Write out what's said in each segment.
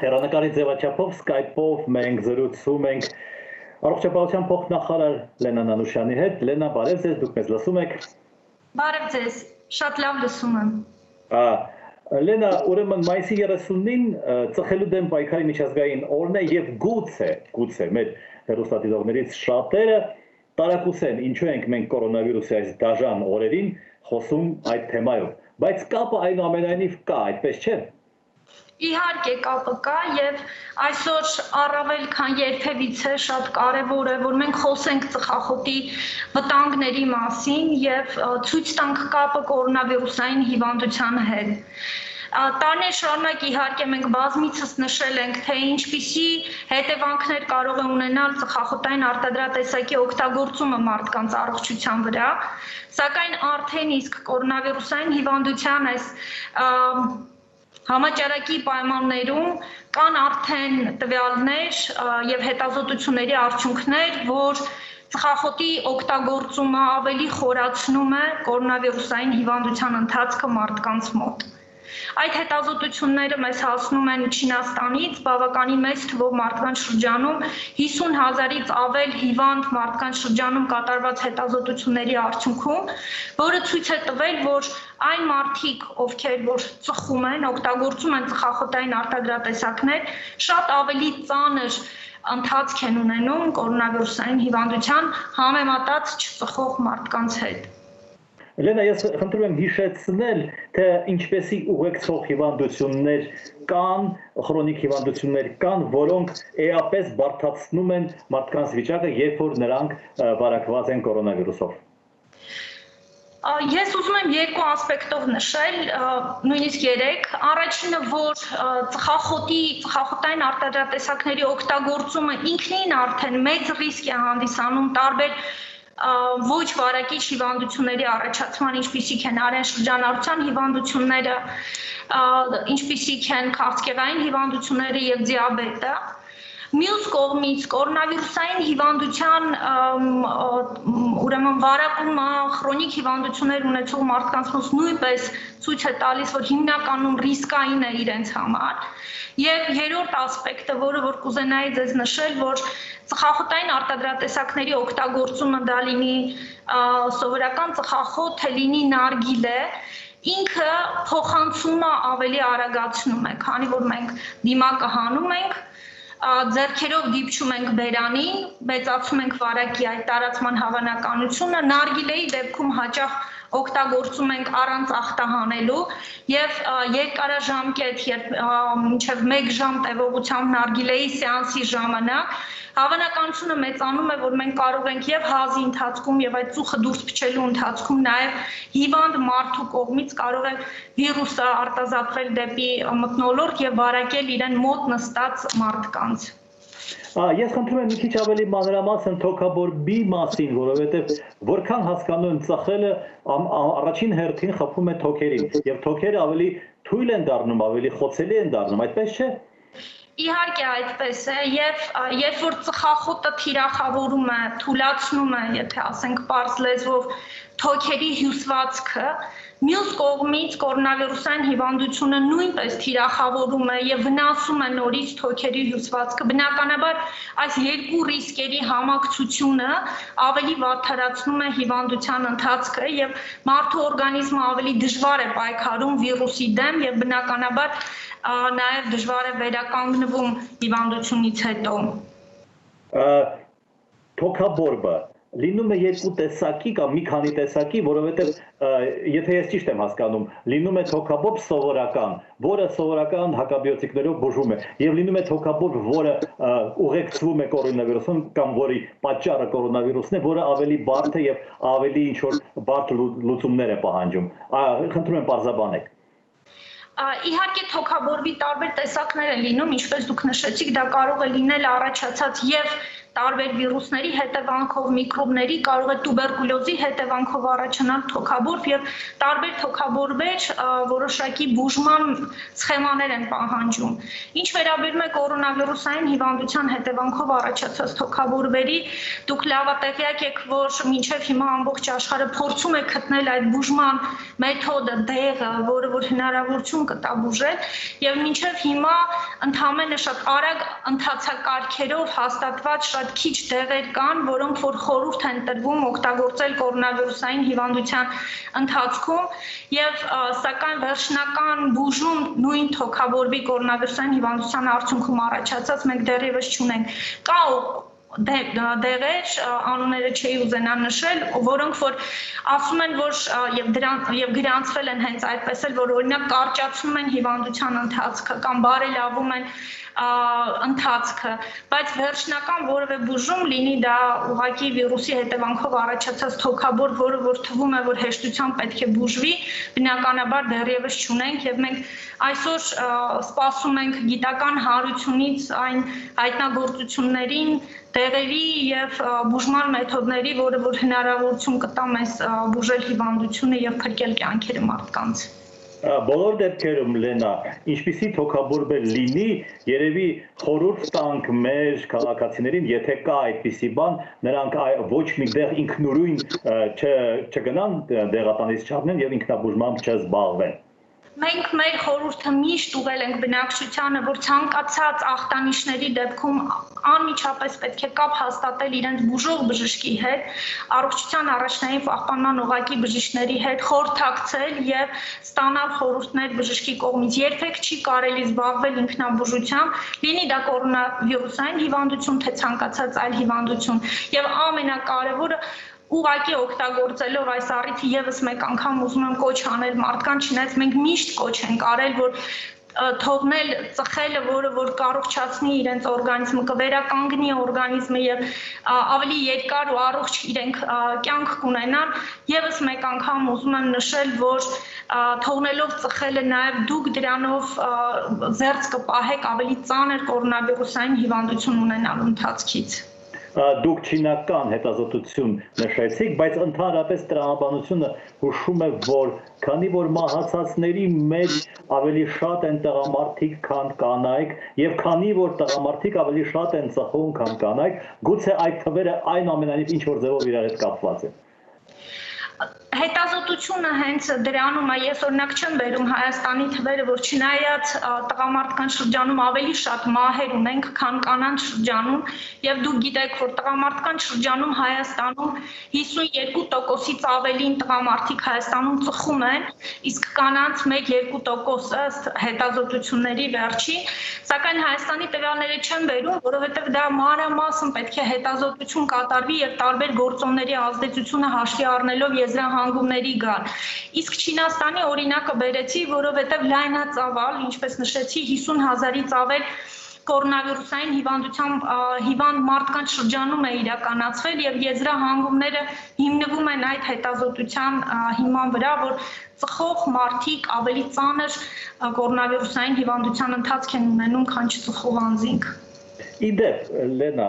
հեռանկարի ձևաչափով Skype-ով մենք զրուցում ենք առողջապահության փոխնախարար Լենա Նանուշյանի հետ։ Լենա, բարև ձեզ, դուք մեզ լսում եք։ Բարև ձեզ, շատ լավ լսում եմ։ Լենա, ուրեմն մայիսի 30-ին ծխելու դեմ պայքարի միջազգային օրն է եւ գուցե մեր հեռուստադիտողներից շատերը տարակուսեն, ինչու ենք մենք կորոնավիրուսի այս դաժան օրերին խոսում այդ թեմայով, բայց կապը այնուամենայնիվ կա, այդպես չէ՞։ Իհարկե կապը կա եւ այսօր առավել քան երբևիցե շատ կարեւոր է, որ մենք խոսենք ծխախոտի վտանգների մասին եւ ցույց տանք կապը կորոնավիրուսային հիվանդության հետ։ Տարիներ շարունակ իհարկե մենք բազմիցս նշել ենք, թե ինչպիսի հետևանքներ կարող է ունենալ ծխախոտային արտադրատեսակի օգտագործումը մարդկանց առողջության վրա, սակայն արդեն իսկ կորոնավիրուսային հիվանդության այս համաճարակի պայմաններում կան արդեն տվյալներ եւ հետազոտությունների արդյունքներ, որ ծխախոտի օգտագործումը ավելի խորացնում է կորոնավիրուսային հիվանդության ընթացքը մարդկանց մոտ։ Այդ հետազոտությունները մեզ հասնում են Չինաստանից, բավականին մեծ թվով մարդկանց շրջանում 50,000-ից ավել հիվանդ մարդկանց շրջանում կատարված հետազոտությունների արդյունքում, որը ցույց է տվել, որ այն մարդիկ, ովքեր որ ծխում են, օգտագործում են ծխախոտային արտադրատեսակներ, շատ ավելի ծանր ընթացք են ունենում կորոնավիրուսային հիվանդության համեմատած չծխող մարդկանց հետ։ Լենա, ես խնդրում եմ հիշեցնել, թե ինչպեսի ուղեկցող հիվանդություններ կան, քրոնիկ հիվանդություններ կան, որոնք էապես բարդացնում են մարդկանց վիճակը, երբ որ նրանք վարակված են կորոնավիրուսով։ Ես ուզում եմ երկու ասպեկտով նշել, նույնիսկ երեք։ Առաջինը, որ ծխախոտային արտադրատեսակների օգտագործումը ինքնին արդեն մեծ ռիսկ է հանդիսանում տարբեր ոչ վարակիչ հիվանդությունների առաջացման, ինչպիսիք են արյան շրջանառության հիվանդությունները, ինչպիսիք են քաղցկեղային հիվանդությունները եւ դիաբետը։ Մյուս կողմից կորոնավիրուսային հիվանդության ուրեմն վարակումը քրոնիկ հիվանդություններ ունեցող մարդկանց մոտ նույնպես ցույց է տալիս, որ հիմնականում ռիսկային է իրենց համար։ Եվ երրորդ ասպեկտը, որը որ կուզենայի ձեզ նշել, որ ծխախոտային արտադրատեսակների օգտագործումը դա լինի սովորական ծխախոտ, թե լինի նարգիլե, ինքը փոխանցումը ավելի արագացնում է, քանի որ մենք դիմակը հանում ենք, ձեռքերով դիպչում ենք բերանին, մեծացում ենք վարակի այդ տարածման հավանականությունը, նարգիլեի դեպքում հաճախ օգտագործում ենք առանց ախտահանելու եւ երկարաժամկետ, մինչեւ 1 ժամ տևողությամբ նարգիլեի սեանսի ժամանակ հավանականությունը մեծանում է, որ մենք կարող ենք եւ հազի ընթացքում եւ այդ ծուխը դուրս փչելու ընթացքում նաեւ հիվանդ մարդու կողմից կարող է վիրուսը արտազատվել դեպի մթնոլորտ եւ վարակել իրեն մոտ նստած մարդկանց։ Ես խնդրում եմ մի քիչ ավելի մանրամասն թոքաբորբի մասին, որովհետև որքան հասկանում եմ ծխելը առաջին հերթին խփում է թոքերին եւ թոքերը ավելի թույլ են դառնում, ավելի խոցելի են դառնում, այդպես չէ։ Իհարկե այդպես է եւ երբ որ ծխախոտը թիրախավորում է, թուլացնում է, եթե ասենք պարզ լեզվով թոքերի հյուսվածքը, մյուս կողմից կորոնավիրուսային հիվանդությունը նույնպես թիրախավորում է եւ վնասում է նորից թոքերի հյուսվածքը։ Բնականաբար այս երկու ռիսկերի համակցությունը ավելի վատթարացնում է հիվանդության ընթացքը եւ մարդու օրգանիզմը ավելի դժվար է պայքարում վիրուսի դեմ եւ բնականաբար նաեւ դժվար է վերականգնվում հիվանդությունից հետո։ Թոքաբորբը լինում է երկու տեսակի կամ մի քանի տեսակի, որովհետև եթե ես ճիշտ եմ հասկանում, լինում է թոքաբորբ սովորական, որը սովորական հակաբիոտիկներով բուժում է, եւ լինում է թոքաբորբ, որը ուղեկցվում է կորոնավիրուսին կամ որի պատճառը կորոնավիրուսն է, որը ավելի բարդ է եւ ավելի ինչ որ բարդ լուծումներ է պահանջում։ Խնդրում եմ պարզաբանեք։ Իհարկե թոքաբորբի տարբեր տեսակներ են լինում, ինչպես դուք նշեցիք, դա կարող է լինել առաջացած եւ տարբեր վիրուսների հետևանքով, միկրոբների, կարող է տուբերկուլյոզի հետևանքով առաջանալ թոքաբորբ եւ տարբեր թոքաբորբեր որոշակի բուժման սխեմաներ են պահանջում։ Ինչ վերաբերում է կորոնավիրուսային հիվանդության հետևանքով առաջացած թոքաբորբերի, դուք լավատեղյակ եք, որ մինչև հիմա ամբողջ աշխարհը փորձում է գտնել այդ բուժման մեթոդը, դեղը, որը որ հնարավորություն կտա բուժել, եւ մինչև հիմա ընդհանրապես շատ արագ ընթացակարգերով հաստատված շատ քիչ դեղեր կան, որոնք որ խորհուրդ են տրվում օգտագործել կորոնավիրուսային հիվանդության ընթացքում եւ սակայն վերջնական բուժում նույն թոքաբորբի կորոնավիրուսային հիվանդության արդյունքում առաջացած մենք դեռևս չունենք։ Կա դեղեր, անունները չի ուզենա նշել, որոնք որ ասում են, որ եւ գրանցվել են հենց այդպես էլ, որ օրինակ կարճացնում են հիվանդության ընթացքը կամ բարելավում են ընթացքը, բայց վերջնական որևէ բուժում լինի դա ուղղակի վիրուսի հետևանքով առաջացած թոքաբորբ, որը որ թվում է, որ հեշտությամբ պետք է բուժվի, բնականաբար դեռևս չունենք եւ մենք այսօր սպասում ենք գիտական հանրությունից այն հայտնագործություններին, դեղերի եւ բուժման մեթոդների, որը որ հնարավորություն կտա մեզ բուժել հիվանդությունը եւ փրկել կյանքերը մարդկանց։ Բոլոր դեպքերում Լենա, ինչպիսի թոքաբորբ լինի, երևի խորհուրդ տանք մեր քաղաքացիներին, եթե կա այդպիսի բան, նրանք ոչ մի դեղ ինքնուրույն չգնան դեղատանից չառնեն եւ ինքնաբուժմամբ չզբաղվեն։ Մենք մեր խորհուրդը միշտ ուղղել ենք բնակչությանը, որ ցանկացած ախտանիշների դեպքում անմիջապես պետք է կապ հաստատել իրենց բուժող բժշկի հետ, առողջության առաջնային պահպանման օղակի բժիշկների հետ խորհրդակցել եւ ստանալ խորհուրդներ բժշկի կողմից։ Երբեք չի կարելի զբաղվել ինքնաբուժությամբ, լինի դա կորոնավիրուսային հիվանդություն, թե ցանկացած այլ հիվանդություն։ Եվ ամենակարևորը ուղղակի օգտագործելով այս առիթը եւս մեկ անգամ ուզում եմ կոչ անել մարդկանց, չնայած մենք միշտ կոչ ենք արել, որ թողնել ծխելը, որը որ կառողջացնի իրենց օրգանիզմը, կվերականգնի օրգանիզմը եւ ավելի երկար ու առողջ իրենք կյանք կունենան, եւս մեկ անգամ ուզում եմ նշել, որ թողնելով ծխելը նաեւ դուք դրանով զերծ կպահեք ավելի ծանր կորոնավիրուսային հիվանդություն ունենալու ընթացքից։ Դուք չինական հետազոտություն նշեցիք, բայց ընդհանրապես տրամաբանությունը հուշում է, որ քանի որ մահացածների մեջ ավելի շատ են տղամարդիկ, քան կանայք, եւ քանի որ տղամարդիկ ավելի շատ են ծխում, քան կանայք, գուցե այդ թվերը այնուամենայնիվ ինչ որ ձևով իրար հետ կապված են։ Հետազոտությունը հենց դրանում է, ես օրինակ չեմ բերում Հայաստանի թվերը, որ չնայած տղամարդկանց շրջանում ավելի շատ մահեր ունենք, քան կանանց շրջանում, եւ դուք գիտեք, որ տղամարդկանց շրջանում Հայաստանում 52%-ից ավելին տղամարդիկ Հայաստանում ծխում են, իսկ կանանց 1-2% ըստ հետազոտությունների վերջի, սակայն Հայաստանի տվյալները չեմ բերում, որովհետեւ դա մանրամասն պետք է հետազոտություն կատարվի եւ տարբեր գործոնների ազդեցությունը հաշվի առնելով եզրահանգումների գալ։ Իսկ Չինաստանի օրինակը բերեցի, որովհետև լայնածավալ, ինչպես նշեցի, 50,000-ից ավել կորոնավիրուսային հիվանդությամբ հիվանդ մարդկանց շրջանում է իրականացվել եւ եզրահանգումները հիմնվում են այդ հետազոտության հիման վրա, որ ծխող մարդիկ ավելի ծանր կորոնավիրուսային հիվանդության ընթացք են ունենում, քան չծխող անձինք։ Իդեպ, Լենա,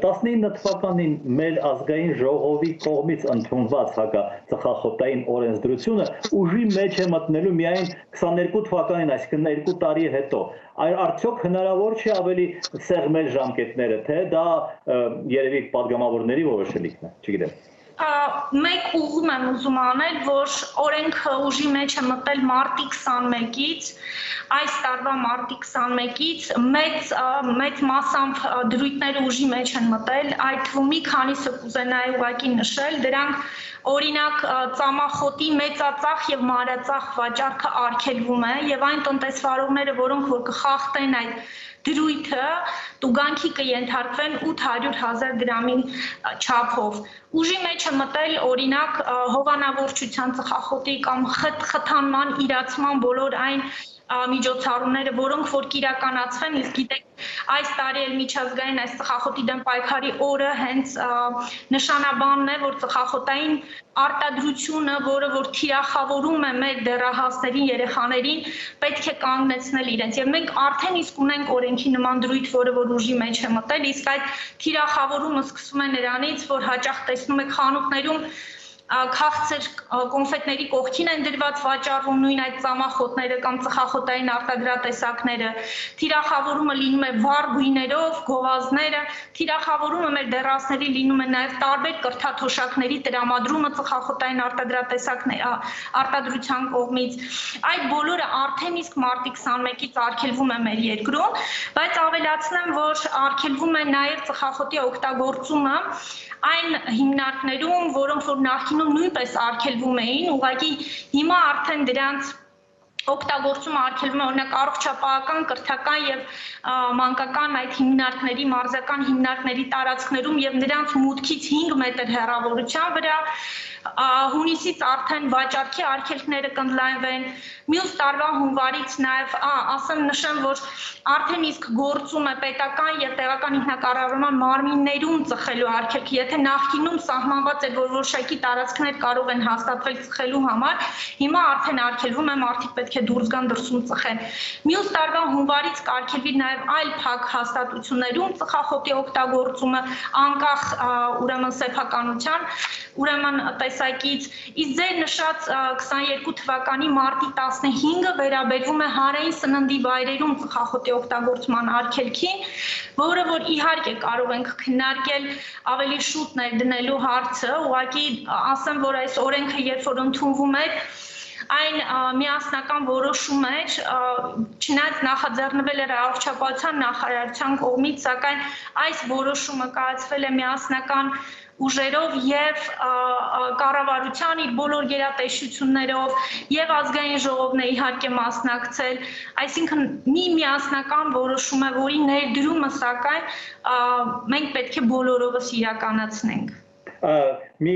19 թվականին մեր ազգային ժողովի կողմից ընդունված հակածխախոտային օրենսդրությունը ուժի մեջ է մտնելու միայն 22 թվականին, այսինքն 2 տարի հետո։ Արդյոք հնարավոր չէ ավելի սեղմել ժամկետները, թե դա երևի падգամավորների որոշելիքն է, չգիտեմ։ Մեկ ուղում եմ ուզում անել, որ օրենքը ուժի մեջ է մտել մարտի 21-ից, այս տարվա մարտի 21-ից մեծ մասամբ դրույթները ուժի մեջ են մտել, այդ թվում մի քանիսը կուզենայի ուղղակի նշել, դրանք օրինակ ծամախոտի մեծածախ եւ մանրածախ վաճառքը արգելվում է եւ այն տնտեսվարողները, որոնք որ կխախտեն այդ դրույթը, տուգանքի կենթարկվեն 800,000 դրամի չափով։ Ուժի մեջ է մտել օրինակ հովանավորչության ծխախոտի կամ խթանման իրացման բոլոր այն միջոցառումները, որոնք որ կիրականացվեն, իսկ գիտեք, այս տարի էլ միջազգային այս ծխախոտի դեմ պայքարի օրը հենց նշանաբանն է, որ ծխախոտային արտադրությունը, որը որ թիրախավորում է մեր դեռահասներին, երեխաներին, պետք է կանգնեցնել իրենց։ Եվ մենք արդեն իսկ ունենք օրենքի նման դրույթ, որը որ ուժի մեջ է մտել, իսկ այդ թիրախավորումը սկսվում է նրանից, որ հաճախ տեսնում եք խանութներում քաղցր կոնֆետների կողքին են դրված վաճառվում նույն այդ ծամախոտները կամ ծխախոտային արտադրատեսակները, թիրախավորումը լինում է վառ գույներով, գովազդները, թիրախավորումը մեր դեռահասների լինում է նաև տարբեր կրթաթոշակների տրամադրումը ծխախոտային արտադրության կողմից։ Այդ բոլորը արդեն իսկ մարտի 21-ից արգելվում է մեր երկրում, բայց ավելացնեմ, որ արգելվում է նաև ծխախոտի օգտագործումը այն հիմնարկներում, որոնք որ նախկինում նույնպես արգելվում էին, ուղղակի հիմա արդեն դրանց օգտագործումը արգելվում է օրինակ առողջապահական, կրթական եւ մանկական այդ հիմնարկների, մարզական հիմնարկների տարածքներում եւ նրանց մուտքից 5 մետր հեռավորության վրա հունիսից արդեն վաճառքի արգելքները կընդլայնվեն, մյուս տարվա հունվարից նաև ասեմ նշեմ, որ արդեն իսկ գործում է պետական եւ տեղական ինքնակառավարման մարմիններում ծխելու արգելքը, եթե նախկինում սահմանված էր, որ որոշակի տարածքներ կարող են հաստատվել ծխելու համար, հիմա արդեն արգելվում է մարդիկ պետք է դուրս գան դրսում ծխեն։ Մյուս տարվա հունվարից կարգելվի նաև այլ փակ հաստատություններում ծխախոտի օգտագործումը անկախ ուրեմն սեփականության, ուրեմն տեսակից, իսկ ձեր նշած 22 թվականի մարտի 15-ը վերաբերվում է հանրային սննդի վայրերում ծխախոտի օգտագործման արգելքին, որը որ իհարկե կարող ենք քննարկել ավելի շուտ ներդնելու հարցը, ուղղակի ասեմ, որ այս օրենքը երբ որ ընդունվում էր, այն միասնական որոշում էր, չնայած նախաձեռնվել էր առողջապահության նախարարության կողմից, սակայն այս որոշումը կայացվել է միասնական ուժերով եւ կառավարության իր բոլոր գերատեսչություններով եւ ազգային ժողովն է իհարկե մասնակցել, այսինքն մի միասնական որոշում է, որի ներդրումը սակայն մենք պետք է բոլորովս իրականացնենք։ Մի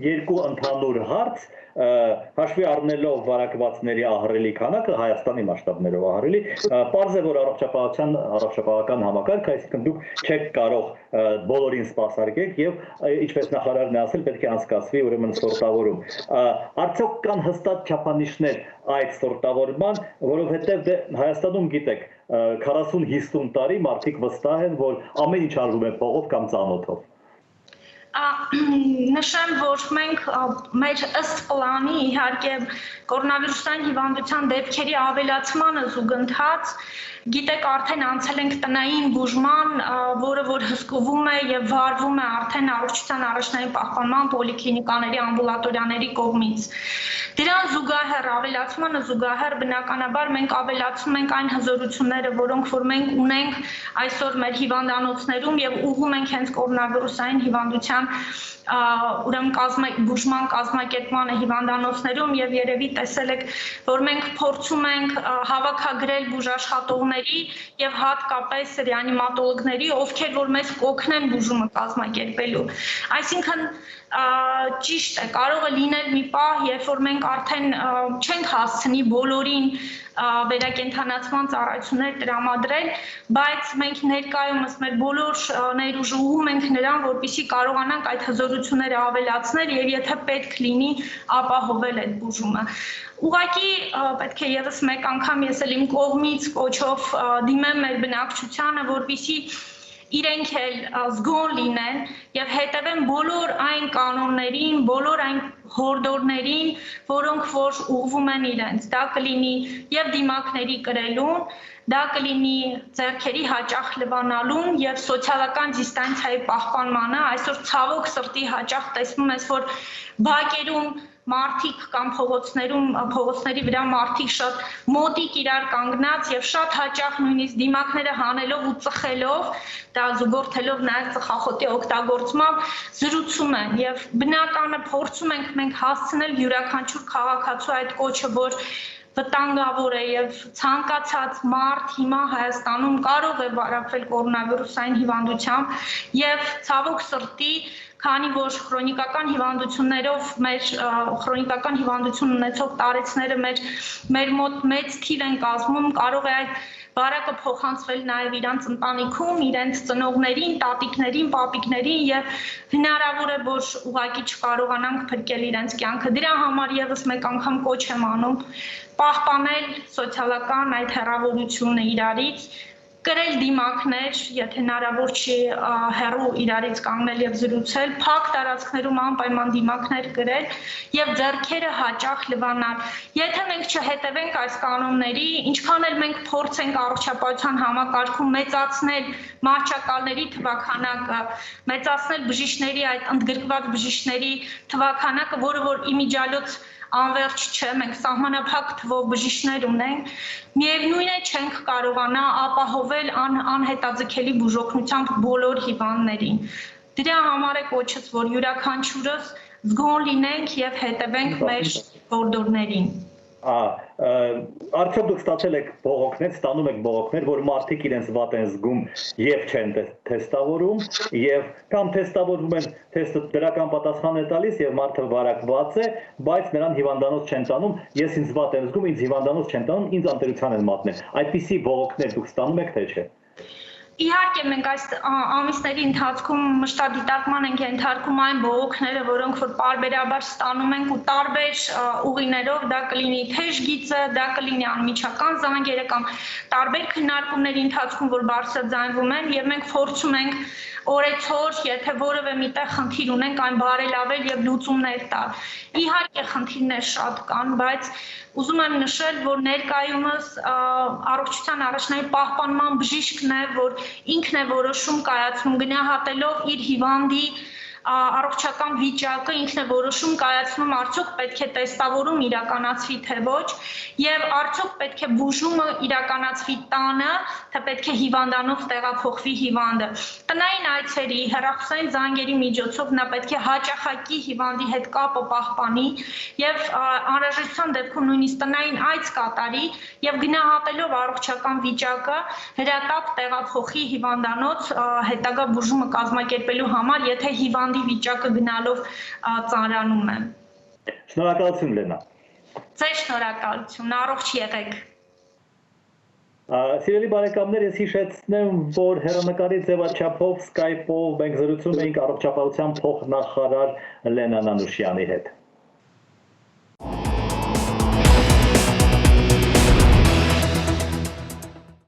երկու ընդհանուր հարց հաշվի առնելով վարակվածների ահռելի քանակը Հայաստանի մասշտաբներով ահռելի, պարզ է, որ առողջապահական համակարգ, այսինքն դուք չեք կարող բոլորին սպասարկեք եւ ինչպես նախարարն է ասել, պետք է անցկացվի ուրեմն սորտավորում։ Արդյոք կան հստակ չափանիշներ այդ սորտավորման, որովհետեւ Հայաստանում գիտեք 40-50 տարի մարդիկ վստահ են, որ ամեն ինչ արվում է փողով կամ ծանոթով։ Նշեմ, որ մենք մեր ըստ պլանի իհարկե կորոնավիրուսային հիվանդության դեպքերի ավելացմանը զուգընթաց, գիտեք արդեն անցել ենք տնային բուժման, որը որ հսկվում է եւ վարվում է արդեն առողջության առաջնային պահպանման պոլիկլինիկաների, ամբուլատորիաների կողմից։ Դրան զուգահեռ ավելացմանը զուգահեռ բնականաբար մենք ավելացում ենք այն հզորությունները, որոնք որ մենք ունենք այսօր մեր հիվանդանոցներում եւ ուղղում ենք հենց կորոնավիրուսային հիվանդության ուրեմն բուժման կազմակերպմանը հիվանդանոցներում եւ երևի տեսել եք, որ մենք փորձում ենք հավաքագրել բուժաշխատողների եւ հատկապես ռեանիմատոլոգների, ովքեր որ մեզ կօգնեն բուժումը կազմակերպելու։ Այսինքն ճիշտ է, կարող է լինել մի պահ, երբ որ մենք արդեն չենք հասցնի բոլորին վերակենդանացման ծառայություններ տրամադրել, բայց մենք ներկայումս մեր բոլոր ներուժը ուղղում ենք նրան, որպեսզի կարողանանք այդ հզորությունները ավելացնել եւ եթե պետք լինի, ապահովել այդ բուժումը։ Ուղղակի պետք է եւս մեկ անգամ ես էլ իմ կողմից կոչով դիմեմ մեր բնակչությանը, որպեսզի իրենք էլ զգոն լինեն եւ հետևեն բոլոր այն կանոններին, բոլոր այն հորդորներին, որոնք որ ուղղվում են իրենց։ Դա կլինի եւ դիմակների կրելուն, դա կլինի ձեռքերի հաճախ լվանալուն եւ սոցիալական դիստանցիայի պահպանմանը։ Այսօր ցավոք սրտի հաճախ տեսնում ես, որ բակերում մարդիկ կամ փողոցների վրա մարդիկ շատ մոտիկ իրար կանգնած եւ շատ հաճախ նույնիսկ դիմակները հանելով ու ծխելով, դա զուգորդելով նաեւ ծխախոտի օգտագործմամբ զրուցում են եւ բնականը փորձում ենք մենք հասցնել յուրաքանչյուր քաղաքացու այդ կոչը, որ վտանգավոր է եւ ցանկացած մարդ հիմա Հայաստանում կարող է վարակվել կորոնավիրուսային հիվանդությամբ եւ ցավոք սրտի քանի որ քրոնիկական հիվանդություններով քրոնիկական հիվանդություն ունեցող տարեցները մեր մոտ մեծ թիվ են կազմում, կարող է այդ բարակը փոխանցվել նաև իրանց ընտանիքում, իրենց ծնողներին, տատիկներին, պապիկներին եւ հնարավոր է, որ ուղղակի չկարողանանք փրկել իրենց կյանքը։ Դրա համար եւս մեկ անգամ կոչ եմ անում պահպանել սոցիալական այդ հեռավորությունը իրարից, կրել դիմակներ, եթե հնարավոր չի հեռու իրարից կանգնել եւ զրուցել, փակ տարածքներում անպայման դիմակներ կրել եւ ձեռքերը հաճախ լվանալ։ Եթե մենք չհետևենք այս կանոնների, ինչքան էլ մենք փորձենք առողջապահության համակարգում մեծացնել մահճակալների թվաքանակը, մեծացնել բժիշկների այդ ընդգրկված բժիշկների թվաքանակը, որը որ իմիջիալոց անվերջ չէ, մենք սահմանափակ թվով բժիշկներ ունենք, միևնույն է չենք կարողանա ապահովել անհետաձգելի բուժօգնությամբ բոլոր հիվանդներին։ Դրա համար է կոչս, որ յուրաքանչյուրս զգոն լինենք եւ հետևենք մեր որդորներին։ Արդյոք դուք ստացել եք բողոքներ, ստանում եք բողոքներ, որ մարդիկ իրենց վատ են զգում եւ չեն թեստավորում, եւ կամ թեստավորվում են, թեստը դրական պատասխան է տալիս եւ մարդը վարակված է, բայց նրան հիվանդանոց չեն տանում, ես ինձ վատ եմ զգում, ինձ հիվանդանոց չեն տանում, ինձ անտերության են մատնել։ Այդպիսի բողոքներ դուք ստանում եք, թե չէ։ Իհարկե մենք այս ամիսների ընթացքում մշտադիտարկման ենք ենթարկում այն բողոքները, որոնք որ պարբերաբար ստանում ենք ու տարբեր ուղիներով, դա կլինի թեժ գիծը, դա կլինի անմիջական զանգերը կամ տարբեր քննարկումների ընթացքում, որ բարձրաձայնվում են եւ մենք փորձում ենք օրեցօր, եթե որևէ միտեղ խնդիր ունենք, այն բարելավել եւ լուծումներ տալ։ Իհարկե խնդիրներ շատ կան, բայց ուզում եմ նշել, որ ներկայումս առողջության առաջնային պահպանման բժիշկն է, որ ինքն է որոշում կայացնում գնահատելով իր հիվանդի առողջական վիճակը, ինքն է որոշում կայացնում արդյոք պետք է տեստավորում իրականացվի թե ոչ եւ արդյոք պետք է բուժումը իրականացվի տանը, թե պետք է հիվանդանոց տեղափոխվի հիվանդը։ Տնային այցերի, հեռախոսային զանգերի միջոցով նա պետք է հաճախակի հիվանդի հետ կապը պահպանի եւ անհրաժեշտության դեպքում նույնիսկ տնային այց կատարի եւ գնահատելով առողջական վիճակը հրատապ տեղափոխի հիվանդանոց հետագա բուժումը կազմակերպելու համար, եթե հիվանդի վիճակը գնալով ծանրանում է։ Շնորհակալություն Լենա։ Ձեր շնորհակալություն, առողջ եղեք։ Սիրելի բարեկամներ, ես հիշեցնեմ, որ հեռանկարի ձևաչափով Skype-ով մենք զրուցում էինք առողջապահության փոխնախարար Լենա Նանուշյանի հետ։